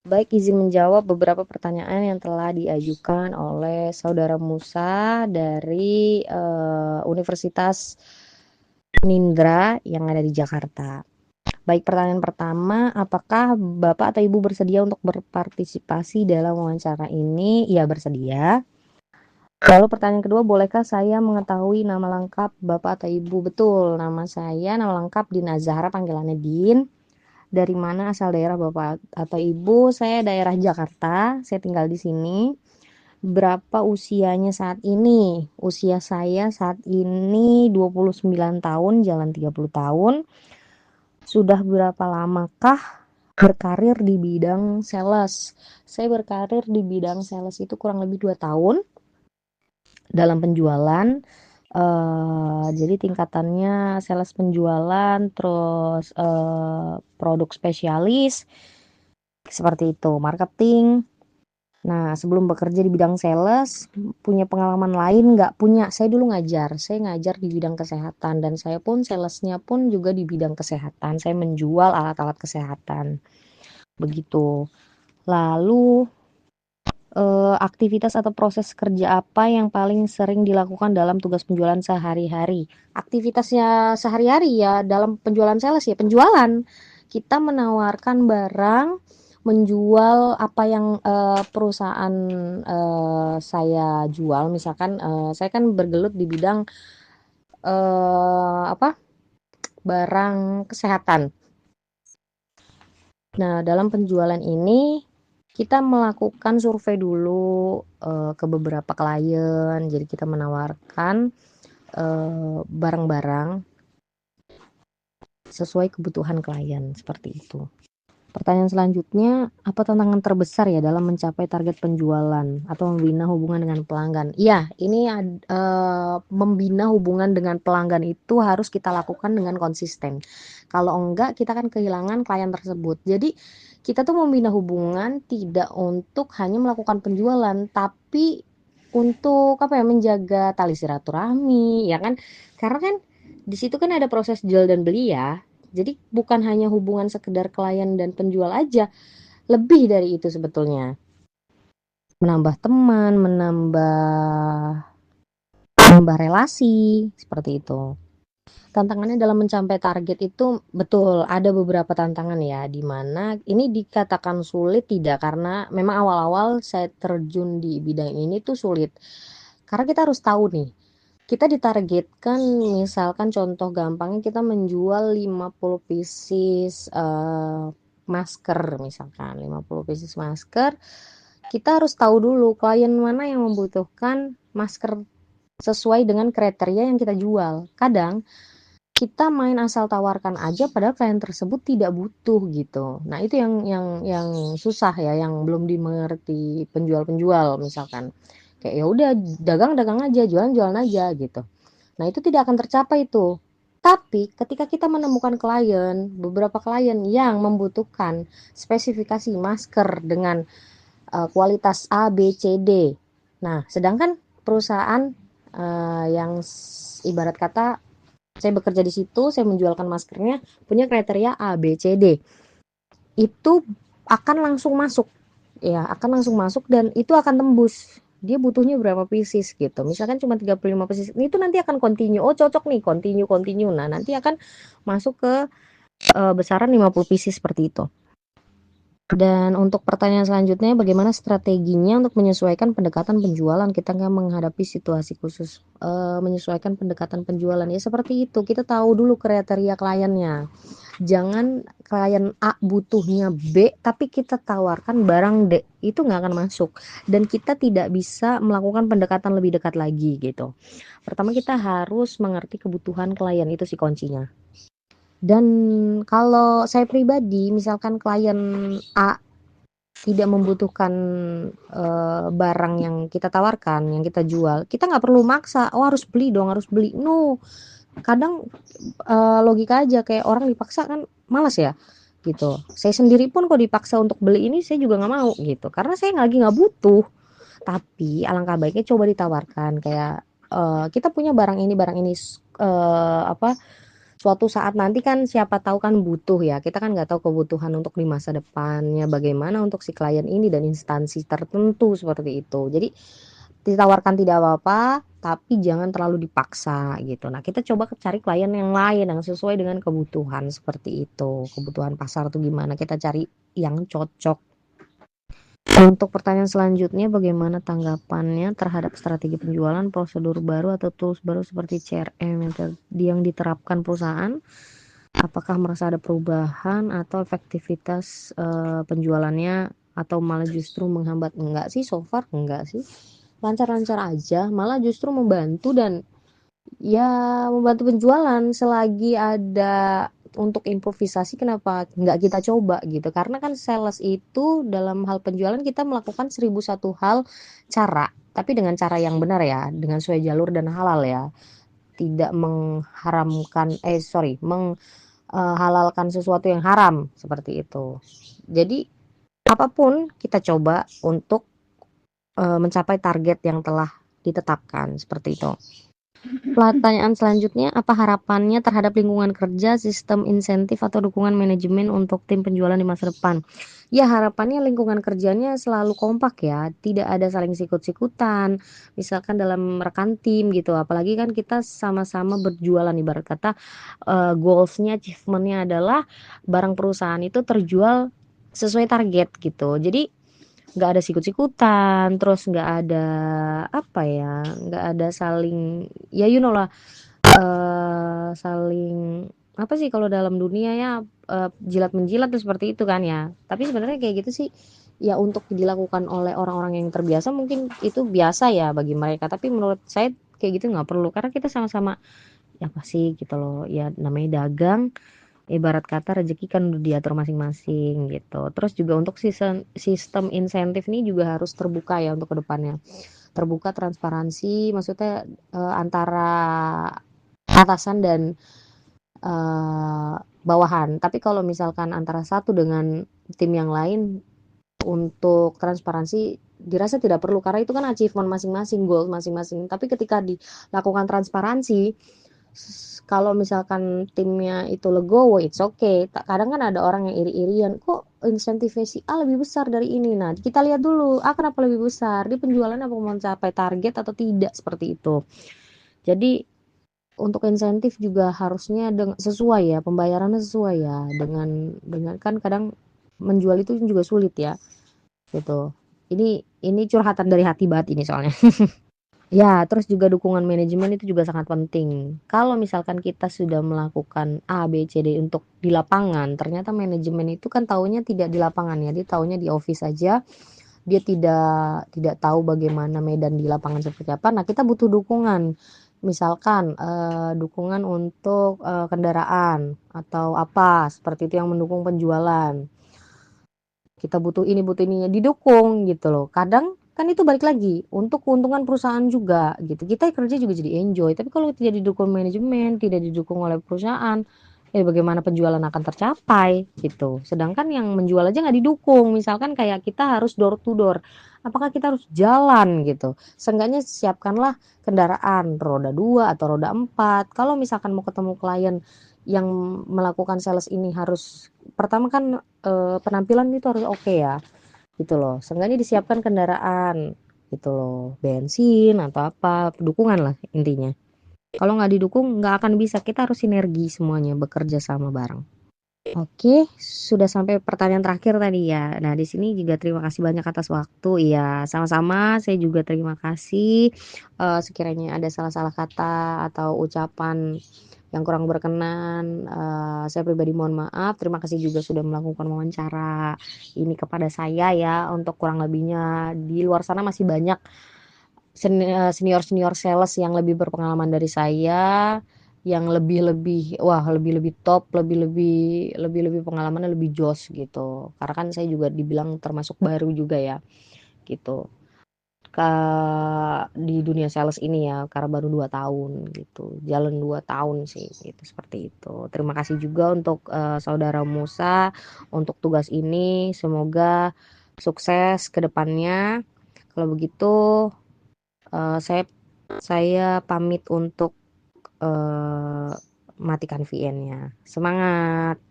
Baik, izin menjawab beberapa pertanyaan yang telah diajukan oleh saudara Musa dari Universitas Nindra yang ada di Jakarta. Baik, pertanyaan pertama, apakah Bapak atau Ibu bersedia untuk berpartisipasi dalam wawancara ini? Iya, bersedia. Lalu pertanyaan kedua, bolehkah saya mengetahui nama lengkap Bapak atau Ibu? Betul, nama saya, nama lengkap Dina Zahra, panggilannya Din. Dari mana asal daerah Bapak atau Ibu? Saya daerah Jakarta, saya tinggal di sini. Berapa usianya saat ini? Usia saya saat ini 29 tahun, jalan 30 tahun. Sudah berapa lamakah berkarir di bidang sales? Saya berkarir di bidang sales itu kurang lebih 2 tahun dalam penjualan. Jadi tingkatannya sales penjualan, terus produk spesialis, seperti itu, marketing. Nah, sebelum bekerja di bidang sales, punya pengalaman lain nggak? Punya. Saya dulu ngajar. Saya ngajar di bidang kesehatan dan saya pun salesnya pun juga di bidang kesehatan. Saya menjual alat-alat kesehatan. Begitu. Lalu aktivitas atau proses kerja apa yang paling sering dilakukan dalam tugas penjualan sehari-hari? Aktivitasnya sehari-hari ya dalam penjualan sales ya, penjualan. Kita menawarkan barang, menjual apa yang perusahaan saya jual. Misalkan saya kan bergelut di bidang apa? Barang kesehatan. Nah, dalam penjualan ini kita melakukan survei dulu ke beberapa klien. Jadi kita menawarkan barang-barang sesuai kebutuhan klien, seperti itu. Pertanyaan selanjutnya, apa tantangan terbesar ya dalam mencapai target penjualan atau membina hubungan dengan pelanggan? Iya, ini membina hubungan dengan pelanggan itu harus kita lakukan dengan konsisten. Kalau enggak, kita akan kehilangan klien tersebut. Jadi, kita tuh membina hubungan tidak untuk hanya melakukan penjualan, tapi untuk apa ya, menjaga tali silaturahmi, ya kan? Karena kan di situ kan ada proses jual dan beli ya. Jadi bukan hanya hubungan sekedar klien dan penjual aja, lebih dari itu sebetulnya. Menambah teman, menambah relasi, seperti itu. Tantangannya dalam mencapai target itu betul ada beberapa tantangan ya, di mana ini dikatakan sulit tidak karena memang awal-awal saya terjun di bidang ini tuh sulit. Karena kita harus tahu nih, kita ditargetkan misalkan contoh gampangnya kita menjual 50 pieces masker, misalkan 50 pieces masker, kita harus tahu dulu klien mana yang membutuhkan masker sesuai dengan kriteria yang kita jual. Kadang kita main asal tawarkan aja padahal klien tersebut tidak butuh gitu. Nah, itu yang susah ya, yang belum dimengerti penjual-penjual misalkan. Kayak ya udah dagang-dagang aja, jualan-jualan aja gitu. Nah, itu tidak akan tercapai tuh. Tapi ketika kita menemukan klien, beberapa klien yang membutuhkan spesifikasi masker dengan kualitas A, B, C, D. Nah, sedangkan perusahaan yang ibarat kata saya bekerja di situ, saya menjualkan maskernya punya kriteria A, B, C, D. Itu akan langsung masuk. Ya, akan langsung masuk dan itu akan tembus. Dia butuhnya berapa pieces gitu. Misalkan cuma 35 pieces. Itu nanti akan continue. Oh, cocok nih, continue continue. Nah, nanti akan masuk ke besaran 50 pieces seperti itu. Dan untuk pertanyaan selanjutnya, bagaimana strateginya untuk menyesuaikan pendekatan penjualan kita nggak menghadapi situasi khusus? Menyesuaikan pendekatan penjualan ya seperti itu. Kita tahu dulu kriteria kliennya. Jangan klien A butuhnya B, tapi kita tawarkan barang D, itu nggak akan masuk. Dan kita tidak bisa melakukan pendekatan lebih dekat lagi gitu. Pertama kita harus mengerti kebutuhan klien, itu sih kuncinya. Dan kalau saya pribadi, misalkan klien A tidak membutuhkan barang yang kita tawarkan, yang kita jual, kita nggak perlu maksa, oh harus beli dong, harus beli. No, kadang logika aja kayak orang dipaksa kan malas ya gitu. Saya sendiri pun kalau dipaksa untuk beli ini saya juga nggak mau gitu, karena saya lagi nggak butuh. Tapi alangkah baiknya coba ditawarkan kayak kita punya barang ini apa suatu saat nanti kan siapa tahu kan butuh ya, kita kan nggak tahu kebutuhan untuk di masa depannya bagaimana untuk si klien ini dan instansi tertentu seperti itu. Jadi ditawarkan tidak apa-apa, tapi jangan terlalu dipaksa gitu. Nah, kita coba cari klien yang lain yang sesuai dengan kebutuhan seperti itu. Kebutuhan pasar tuh gimana, kita cari yang cocok. Untuk pertanyaan selanjutnya, bagaimana tanggapannya terhadap strategi penjualan, prosedur baru atau tools baru seperti CRM yang diterapkan perusahaan? Apakah merasa ada perubahan atau efektivitas penjualannya atau malah justru menghambat? Enggak sih, so far enggak sih. Lancar-lancar aja, malah justru membantu dan ya membantu penjualan selagi ada untuk improvisasi kenapa nggak kita coba gitu. Karena kan sales itu dalam hal penjualan kita melakukan 1001 hal cara, tapi dengan cara yang benar ya, dengan sesuai jalur dan halal ya. Tidak mengharamkan menghalalkan sesuatu yang haram seperti itu. Jadi apapun kita coba untuk mencapai target yang telah ditetapkan seperti itu. Pertanyaan selanjutnya, apa harapannya terhadap lingkungan kerja, sistem insentif atau dukungan manajemen untuk tim penjualan di masa depan? Ya, harapannya lingkungan kerjanya selalu kompak ya, tidak ada saling sikut-sikutan, misalkan dalam rekan tim gitu. Apalagi kan kita sama-sama berjualan, ibarat kata goalsnya, achievementnya adalah barang perusahaan itu terjual sesuai target gitu. Jadi nggak ada sikut-sikutan, terus nggak ada apa ya, nggak ada saling ya you know lah, saling apa sih kalau dalam dunia ya, jilat menjilat tuh seperti itu kan ya. Tapi sebenarnya kayak gitu sih ya untuk dilakukan oleh orang-orang yang terbiasa mungkin itu biasa ya bagi mereka, tapi menurut saya kayak gitu nggak perlu karena kita sama-sama ya pasti gitu loh, ya namanya dagang. Ibarat kata rezeki kan udah diatur masing-masing gitu. Terus juga untuk sistem sistem insentif nih juga harus terbuka ya untuk kedepannya. Terbuka, transparansi, maksudnya antara atasan dan bawahan. Tapi kalau misalkan antara satu dengan tim yang lain untuk transparansi dirasa tidak perlu karena itu kan achievement masing-masing, goal masing-masing. Tapi ketika dilakukan transparansi, kalau misalkan timnya itu legowo, it's okay. Kadang kan ada orang yang iri-irian, kok insentifnya si A lebih besar dari ini. Nah, kita lihat dulu, kenapa lebih besar? Di penjualan apa mau mencapai target atau tidak seperti itu. Jadi untuk insentif juga harusnya sesuai ya, pembayarannya sesuai ya dengan kan kadang menjual itu juga sulit ya, gitu. Ini curhatan dari hati banget ini soalnya. Ya, terus juga dukungan manajemen itu juga sangat penting. Kalau misalkan kita sudah melakukan A, B, C, D untuk di lapangan, ternyata manajemen itu kan taunya tidak di lapangan ya, dia taunya di office aja. Dia tidak tahu bagaimana medan di lapangan seperti apa. Nah, kita butuh dukungan. Misalkan dukungan untuk kendaraan atau apa seperti itu yang mendukung penjualan. Kita butuh ini didukung gitu loh. Kadang kan itu balik lagi untuk keuntungan perusahaan juga gitu. Kita kerja juga jadi enjoy. Tapi kalau tidak didukung manajemen, tidak didukung oleh perusahaan, bagaimana penjualan akan tercapai gitu. Sedangkan yang menjual aja nggak didukung. Misalkan kayak kita harus door to door. Apakah kita harus jalan gitu? Seenggaknya siapkanlah kendaraan roda 2 atau roda 4. Kalau misalkan mau ketemu klien yang melakukan sales ini harus pertama kan penampilan itu harus oke ya, gitu loh. Seenggaknya disiapkan kendaraan, gitu loh, bensin atau apa, dukungan lah intinya. Kalau nggak didukung nggak akan bisa, kita harus sinergi semuanya, bekerja sama bareng. Oke, sudah sampai pertanyaan terakhir tadi ya. Nah, di sini juga terima kasih banyak atas waktu. Iya, sama-sama. Saya juga terima kasih. Sekiranya ada salah-salah kata atau ucapan yang kurang berkenan, saya pribadi mohon maaf. Terima kasih juga sudah melakukan wawancara ini kepada saya ya. Untuk kurang lebihnya di luar sana masih banyak senior-senior sales yang lebih berpengalaman dari saya, yang lebih-lebih wah lebih-lebih top, lebih-lebih pengalamannya lebih jos gitu. Karena kan saya juga dibilang termasuk baru juga ya, gitu. Di dunia sales ini ya, karena baru 2 tahun gitu, jalan 2 tahun sih gitu, seperti itu. Terima kasih juga untuk, saudara Musa untuk tugas ini, semoga sukses ke depannya. Kalau begitu, saya pamit untuk, eee, matikan VN-nya. Semangat!